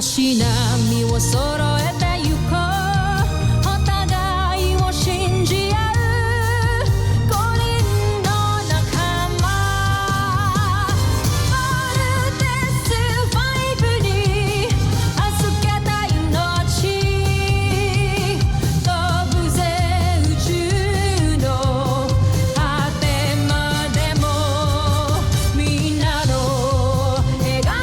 足並みを揃えてゆこうお互いを信じ合う5人の仲間ボルテス5に預けた命飛ぶぜ宇宙の果てまでもみんなの笑顔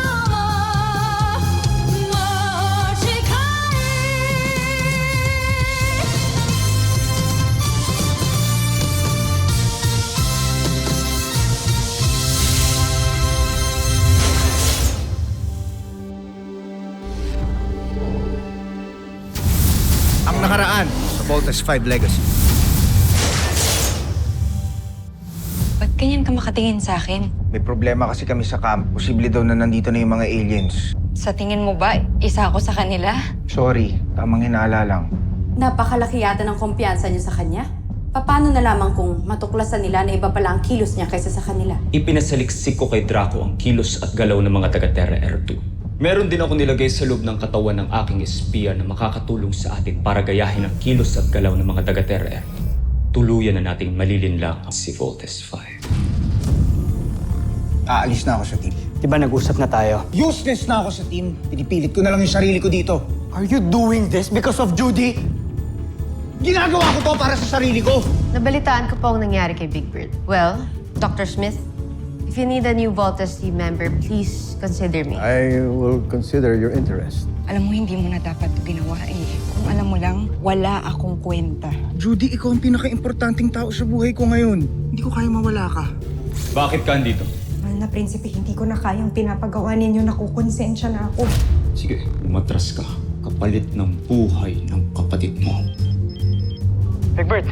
Ang nakaraan sa Voltes 5 Legacy. Ba't ganyan ka makatingin sa akin? May problema kasi kami sa camp. Posible daw na nandito na yung mga aliens. Sa tingin mo ba, isa ako sa kanila? Sorry, tamang hinala lang. Napakalaki yata ng kumpiyansa niyo sa kanya. Paano nalaman kung matuklasan nila na iba pala ang kilos niya kaysa sa kanila? Ipinasaliksik ko kay Draco ang kilos at galaw ng mga taga-Terra R2. Meron din ako nilagay sa loob ng katawan ng aking espiya na makakatulong sa atin para gayahin ang kilos at galaw ng mga taga-Terra R2. Tuluyan na nating malilinlang si Voltes 5. Aalis na ako sa team. Di ba nag-usap na tayo? Useless na ako sa team. Pinipilit ko na lang yung sarili ko dito. Are you doing this because of Judy? Ginagawa ko to para sa sarili ko. Nabalitaan ko po ang nangyari kay Big Bird. Well, Dr. Smith, if you need a new Voltes team member, please consider me. I will consider your interest. Alam mo, hindi mo na dapat ito ginawa eh. Kung alam mo lang, wala akong kwenta. Judy, ikaw ang pinaka-importanting tao sa buhay ko ngayon. Hindi ko kaya mawala ka. Bakit ka andito? Mahal na prinsipe, hindi ko na kayang pinapagawa ninyo. Nakukonsensya na ako. Sige, umatras ka. Kapalit ng buhay ng kapatid mo. Egbert,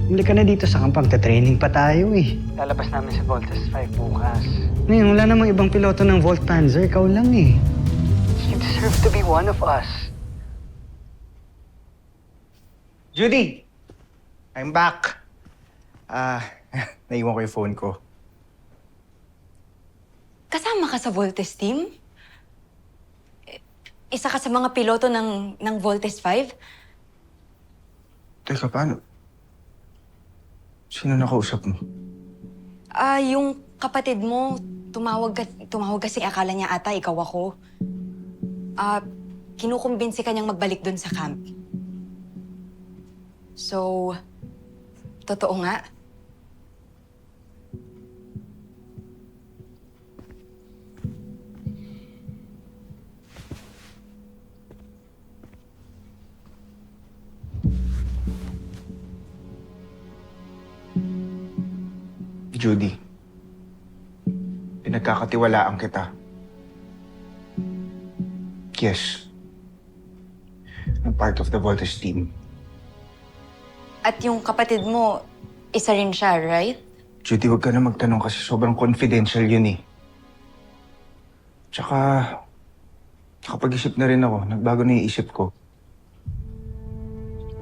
huli ka na dito sa kampang. Training pa tayo eh. Lalabas namin sa Voltes 5 bukas. Ngayon, wala namang ibang piloto ng Volt Panzer. Ikaw lang eh. You deserve to be one of us. Judy! I'm back. Naiwan ko yung phone ko. Kasama ka sa Voltes team? Isa ka sa mga piloto ng Voltes 5? Teka, paano? Sino nakausap mo? Yung kapatid mo, tumawag kasi akala niya ata ikaw ako. Kinukumbinsi ka niyang magbalik dun sa camp. So, totoo nga. Judy, pinagkakatiwalaan kita. Yes. I'm part of the Voltes team. At yung kapatid mo, isa rin siya, right? Judy, huwag ka na magtanong kasi sobrang confidential yun eh. Tsaka, nakapag-isip na rin ako. Nagbago na yung isip ko.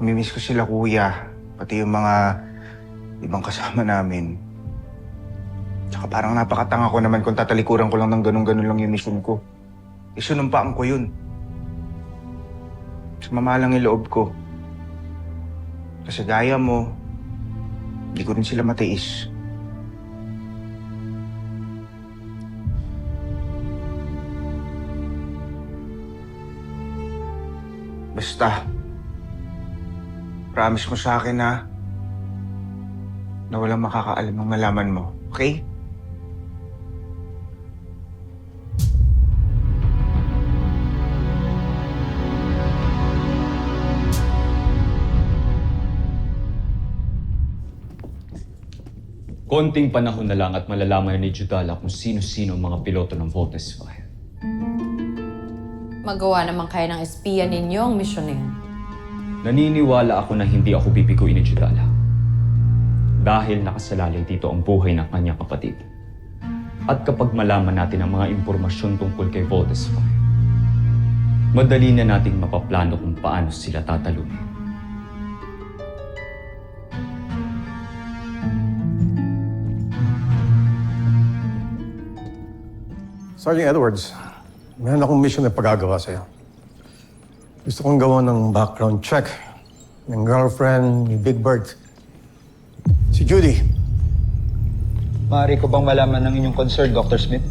Namimiss ko sila kuya, pati yung mga ibang kasama namin. Tsaka parang napakatanga ko naman kung tatalikuran ko lang ng ganun-ganun lang yung mission ko. Isunumpaan ko yun. Sumama lang yung loob ko. Kasi gaya mo, hindi ko rin sila matiis. Basta, promise mo sa akin na walang makakaalam ng nalaman mo, okay? Konting panahon na lang at malalaman na ni Judala kung sino-sino ang mga piloto ng Voltes 5. Magawa naman kayo ng espiya ninyo ang misyon na yun. Naniniwala ako na hindi ako bibiguin ni Judala. Dahil nakasalalay dito ang buhay ng kanyang kapatid. At kapag malaman natin ang mga impormasyon tungkol kay Voltes 5, madali na nating mapaplano kung paano sila tatalunin. Sergeant Edwards, Meron akong mission na pagagawa sa'yo. Gusto kong gawa ng background check ng girlfriend ni Big Bird. Si Judy. Maaari ko bang malaman ng inyong concern, Dr. Smith?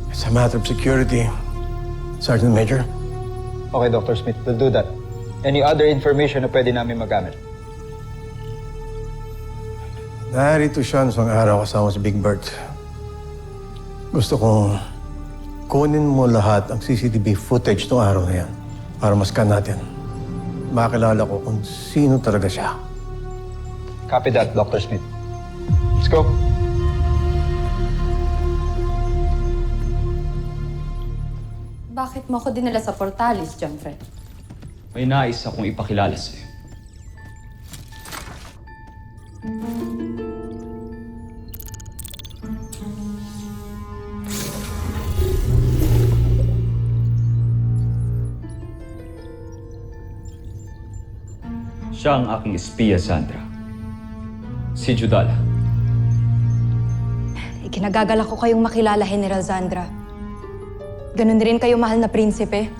It's a matter of security, Sergeant Major. Okay, Dr. Smith, we'll do that. Any other information na pwede namin magamit? Narito siya isang araw kasama si Big Bird. Gusto kong kunin mo lahat ang CCTV footage ng araw na yan para maskan natin. Makilala ko kung sino talaga siya. Copy that, Dr. Smith. Let's go. Bakit mo ako dinala sa Portales, Jomfre? May nais akong ipakilala sa'yo. Siya ang aking espiya, Sandra. Si Judala. Ikinagagalak ko kayong makilala, General Sandra. Ganon rin kayo, mahal na prinsipe.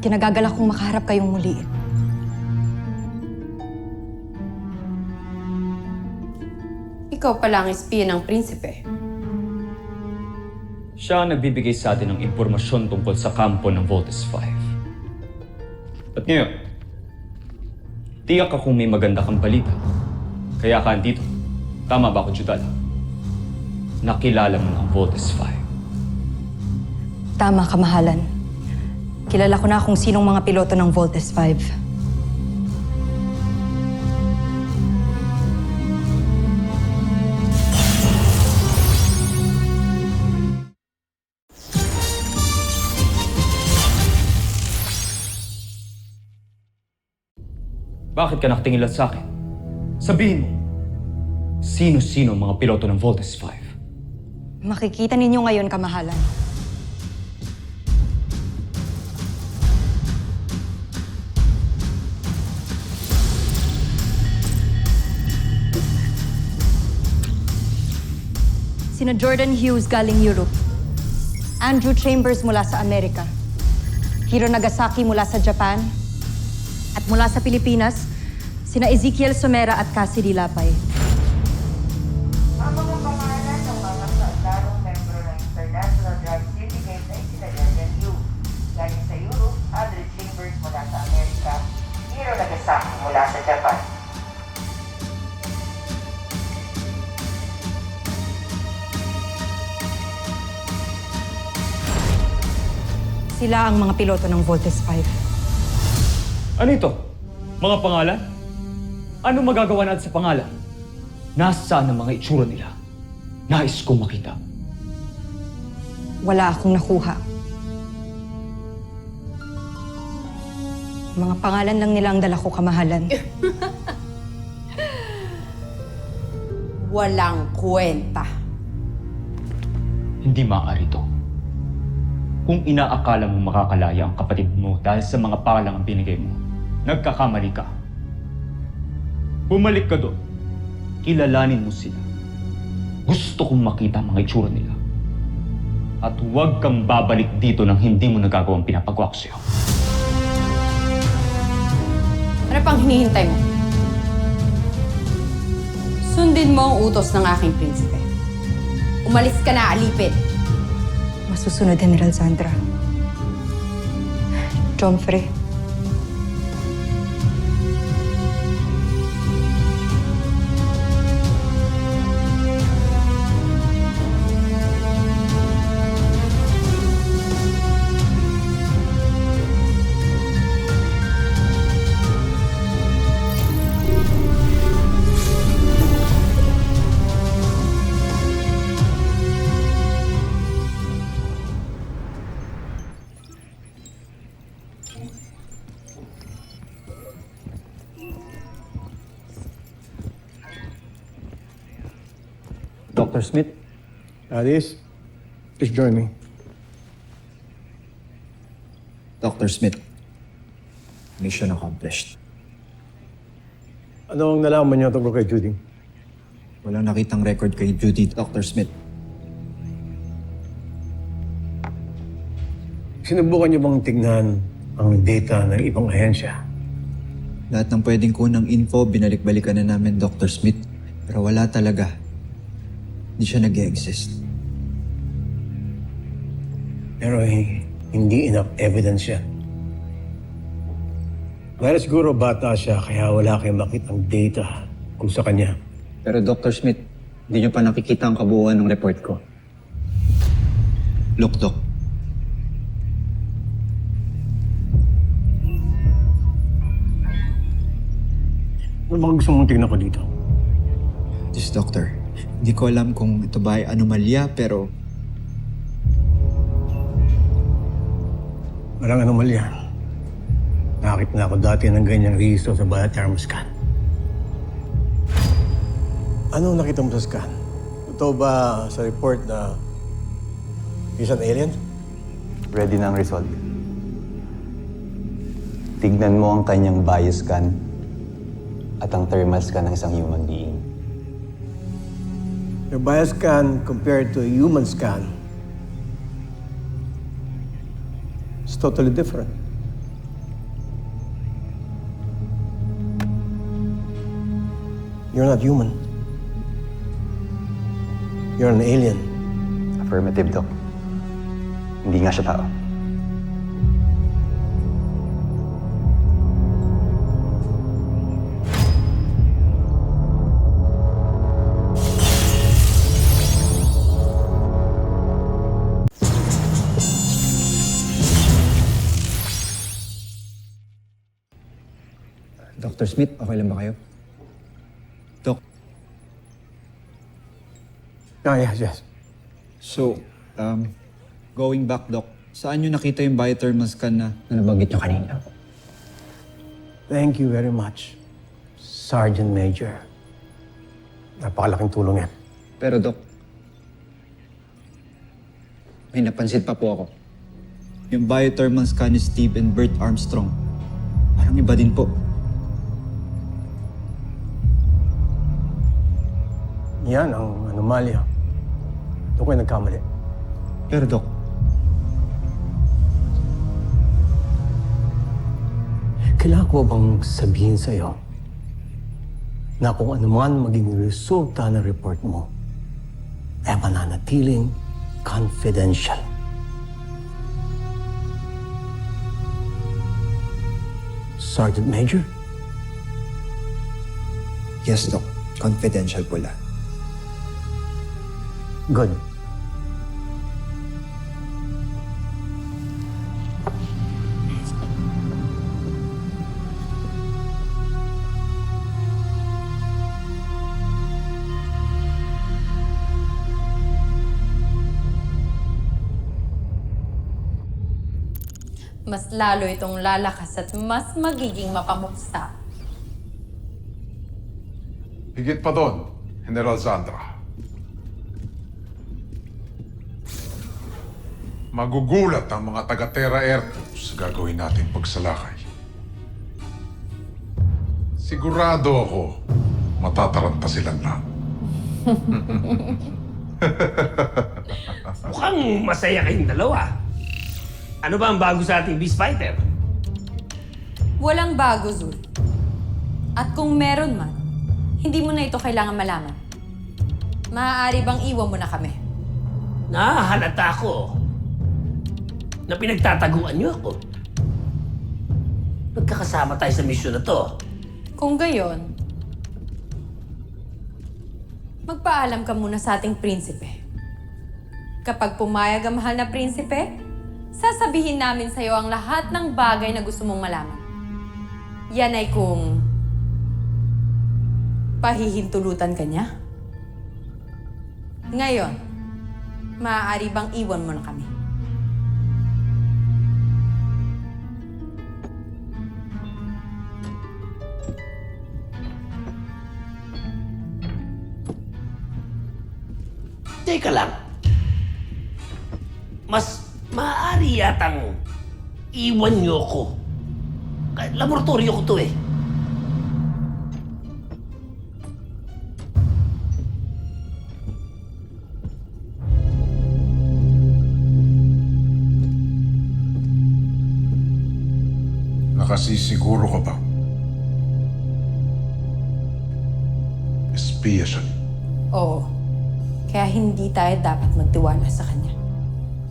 Kinagagalak kong makaharap kayong muli. Ikaw pala ang espiya ng prinsipe. Siya ang nagbibigay sa atin ng impormasyon tungkol sa kampo ng Voltes 5. At ngayon, tiyak akong may maganda kang balita. Kaya ka andito. Tama ba ako, Judala? Nakilala mo ang Voltes 5. Tama, kamahalan. Kilala ko na kung sinong mga piloto ng Voltes 5. Bakit ka nakatingin lang sa akin? Sabihin mo, sino-sino ang mga piloto ng Voltes 5? Makikita ninyo ngayon, kamahalan. Sina Jordan Hughes galing Europe, Andrew Chambers mula sa Amerika, Hiro Nagasaki mula sa Japan, at mula sa Pilipinas, sina Ezekiel Somera at Cassidy Lapay. Ang mga pangalan ng mga sadarong membro ng International Drug Syndicate ay sina Jordan Hughes, galing sa Europe, Andrew Chambers mula sa Amerika, Hiro Nagasaki mula sa Japan. Sila ang mga piloto ng Voltes 5. Ano ito? Mga pangalan? Ano magagawa natin sa pangalan? Nasaan ang mga itsura nila? Nais kong makita. Wala akong nakuha. Mga pangalan lang nila ang dala ko, kamahalan. Walang kwenta. Hindi maaari to. Kung inaakala mo makakalaya ang kapatid mo dahil sa mga palang ang binigay mo, nagkakamali ka. Bumalik ka doon. Kilalanin mo sila. Gusto kong makita ang mga itsura nila. At huwag kang babalik dito nang hindi mo nagagawang pinapagawa ko sa'yo. Ano pang hinihintay mo? Sundin mo ang utos ng aking prinsipe. Umalis ka na, alipin. Masusunod, General Sandra. Jomfre. Dr. Smith? Alice, please join me. Dr. Smith, mission accomplished. Ano ang nalaman niyo tungkol kay Judy? Walang nakitang record kay Judy, Dr. Smith. Sinubukan niyo bang tignan ang data ng ibang ahensya? Lahat ng pwedeng kunang info, binalik-balikan na namin, Dr. Smith. Pero wala talaga. Hindi siya nag-exist. Pero hindi enough evidence yan. Dahil siguro bata siya, kaya wala kayong makitang data kung sa kanya. Pero Dr. Smith, hindi niyo pa nakikita ang kabuuan ng report ko. Look, Doc. Ano bang gusto mong tignan ko dito? This doctor, hindi ko alam kung ito ba ay anomalya, pero Walang anomalya. Nakakita na ako dati ng ganyang rehistro sa biothermal scan. Ano nakita mo sa scan? Totoo ba sa report na he's an alien? Ready na ang result. Tignan mo ang kanyang bioscan at ang thermal scan ng isang human being. Your bioscan compared to a human scan is totally different. You're not human. You're an alien. Affirmative, Doc. Hindi nga siya tao. Dr. Smith, okay lang ba kayo? Doc, Ah, yes. so, going back, Doc, saan niyo nakita yung biothermal scan na nabanggit niyo kanina? Thank you very much, Sergeant Major. Napakalaking tulong yan. Pero, Doc, may napansin pa po ako. Yung biothermal scan ni Steve and Bert Armstrong. Parang iba din po. Yan ang anomalya. Doon kayo nagkamali. Pero, Doc, Kailangan ko bang sabihin sa'yo na kung ano man maging resulta ng report mo, ay mananatiling confidential. Sergeant Major? yes, Doc, confidential po lahat. Good. Mas lalo itong lalakas at mas magiging mapamuksa. Higit pa doon, General Zandra. Magugulat ang mga taga-Terra Air Force sa gagawin nating pagsalakay. Sigurado ako, matataranta silang lahat. Mukhang masaya kayong dalawa. Ano ba ang bago sa ating beast fighter? Walang bago, Zul. At kung meron man, hindi mo na ito kailangan malaman. Maaari bang iwan mo na kami? Nahahalata ko na pinagtataguan niyo ako. Magkakasama tayo sa misyon na to. Kung gayon, magpaalam ka muna sa ating prinsipe. Kapag pumayag ang mahal na prinsipe, sasabihin namin sa'yo ang lahat ng bagay na gusto mong malaman. Yan ay kung pahihintulutan ka niya. Ngayon, maaari bang iwan mo na kami? Teka lang. Mas maaari yatang iwan niyo ko. Kahit laboratorio ko to eh. Nakasisiguro ka ba? Espiya siya. Oo. Kaya hindi tayo dapat magtiwala sa kanya.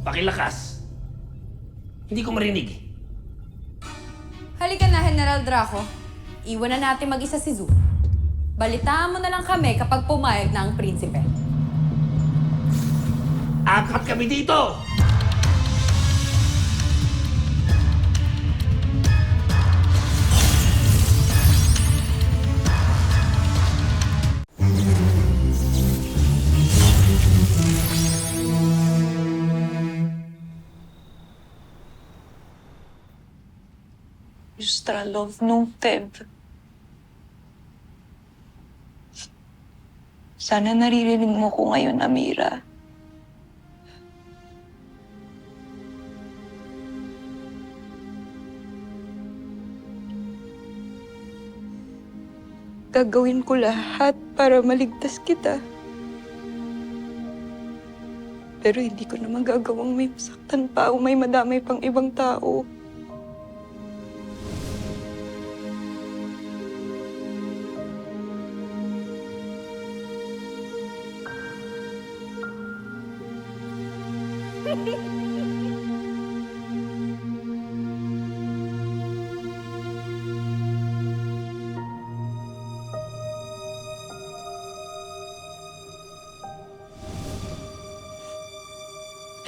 Pakilakas. Hindi ko marinig. Halika na, General Draco. Iwan na natin mag-isa si Zu. Balitaan mo na lang kami kapag pumayag na ang prinsipe. Apat kami dito! Justralov nung Teb. Sana naririnig mo ko ngayon, Amira. Gagawin ko lahat para maligtas kita. Pero hindi ko na magagawang may masaktan pa o may madamay pang ibang tao.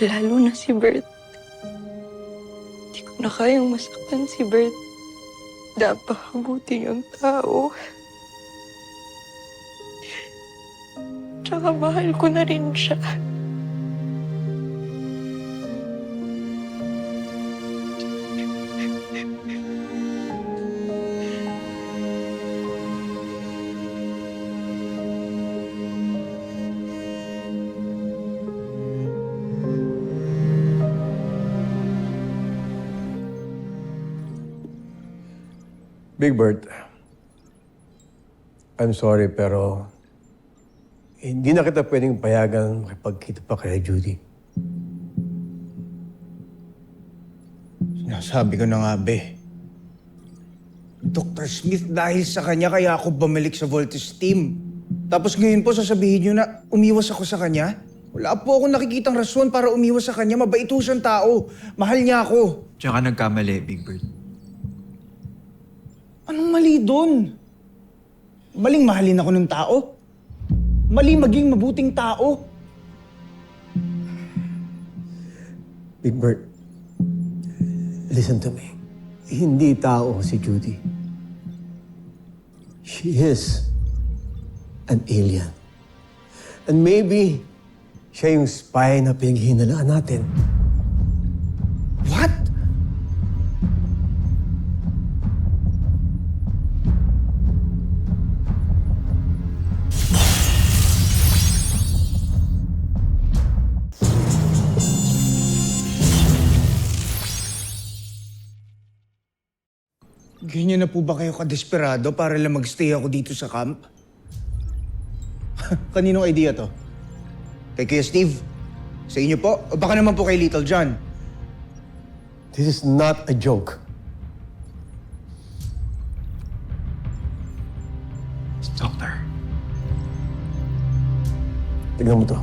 Lalo na si Bert. Hindi ko na kayang masaktan si Bert. Napakabuti niyang tao. Tsaka mahal ko na rin siya. Big Bird, I'm sorry pero hindi na kita pwedeng payagan makipagkita pa kay Judy. Sinasabi ko na nga, be. Dr. Smith, dahil sa kanya kaya ako bumalik sa Voltes team. Tapos ngayon po sasabihin niyo na umiwas ako sa kanya? Wala po akong nakikitang rason para umiwas sa kanya. Mabait ho siyang tao. Mahal niya ako. Tsaka nagkamali, Big Bird. Anong mali doon? Maling mahalin ako ng tao? Mali maging mabuting tao? Big Bird, listen to me. Hindi tao si Judy. She is an alien. And maybe siya yung spy na pinaghihinalaan natin. What? Ganyan na po ba kayo kadesperado para lang magstay ako dito sa camp? Kaninong idea to? Kay Kuya Steve? Sa inyo po? O baka naman po kay Little John? This is not a joke. Doctor. Tignan mo to.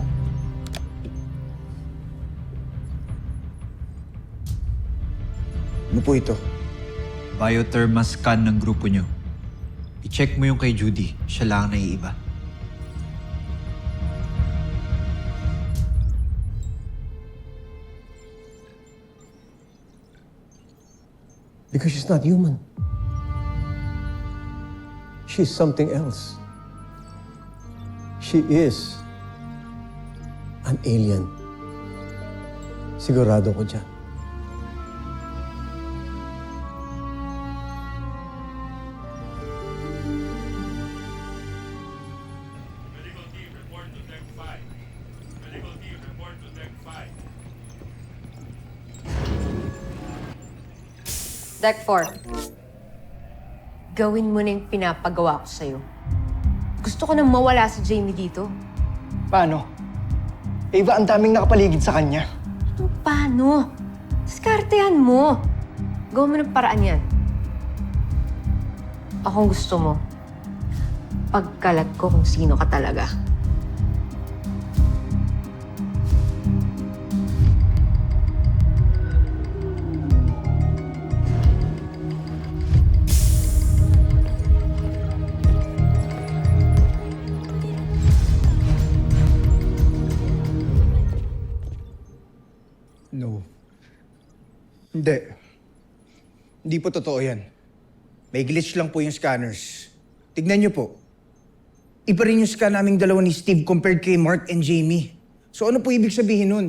Ano po ito? Biothermal scan ng grupo nyo. I-check mo yung kay Judy. Siya lang ang naiiba. Because she's not human. She's something else. She is an alien. Sigurado ko dyan. Deck 4. Gawin mo na yung pinapagawa ko sa'yo. Gusto ko nang mawala si Jamie dito. Paano? Eva, ang daming nakapaligid sa kanya. Paano? Diskartehan mo. Gawin mo ng paraan yan. Akong gusto mo, pagkalat ko kung sino ka talaga. No. Hindi. Hindi po totoo yan. May glitch lang po yung scanners. Tignan niyo po. Iba rin yung scan naming dalawa ni Steve compared kay Mark and Jamie. So ano po ibig sabihin nun?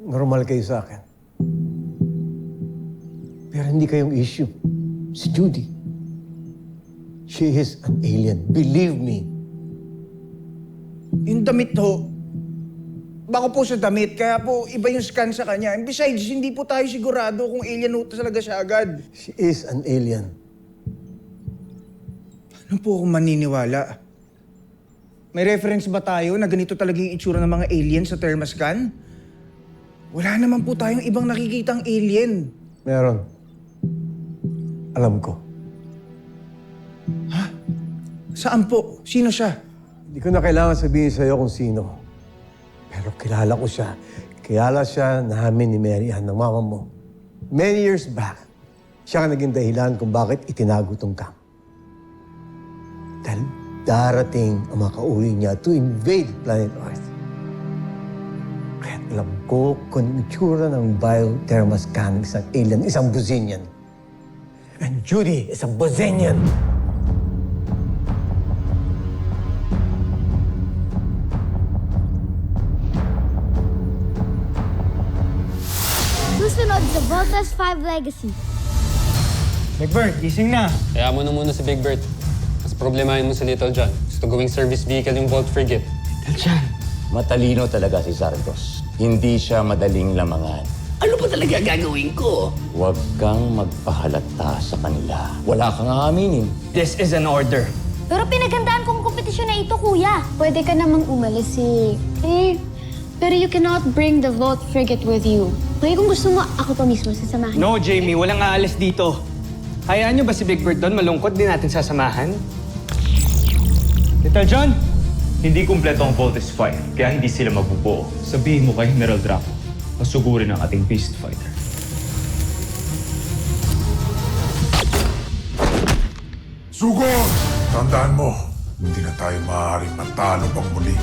Normal kayo sa akin. Pero hindi kayong issue. Si Judy. She is an alien. Believe me. Yung damit ho, baka po sa damit, kaya po iba yung scan sa kanya. And besides, hindi po tayo sigurado kung alien ho talaga siya agad. She is an alien. Paano po akong maniniwala? May reference ba tayo na ganito talaga yung itsura ng mga alien sa thermoscan? Wala naman po tayong ibang nakikitang alien. Meron. Alam ko. Saan po? Sino siya? Hindi ko na kailangan sabihin sa'yo kung sino. Pero kilala ko siya. Kilala siya namin ni Mary Ann, ng mama mo. Many years back, siya ang naging dahilan kung bakit itinago tong camp. Dahil darating ang mga kauli niya to invade planet Earth. Kaya alam ko kung itsura ng biothermoscan ng isang alien, isang Buzinian. And Judy is a Buzinian. Susunod sa Voltas 5 Legacy. Big Bird, gising na. Kaya mo na muna si Big Bird. Mas problemahin mo si Little John. Gusto gawing service vehicle yung Volt Frigate. Little John. Matalino talaga si Sardos. Hindi siya madaling lamangan. Ano ba talaga gagawin ko? Huwag kang magpahalata sa kanila. Wala kang aaminin. This is an order. Pero pinagandaan kong kompetisyon na ito, kuya. Pwede ka namang umalis pero you cannot bring the Volt Frigate with you. Kaya kung gusto mo, ako pa mismo sasamahan. No, Jamie. Walang aalis dito. Hayaan niyo ba si Big Bird doon? Malungkot din natin sasamahan. Little John? Hindi kumpleto ang Voltes 5, kaya hindi sila mabubuo. Sabihin mo kay General Draco, masugurin ang ating beast fighter. Sugod! Tandaan mo, hindi na tayo maaaring matalo pang muli.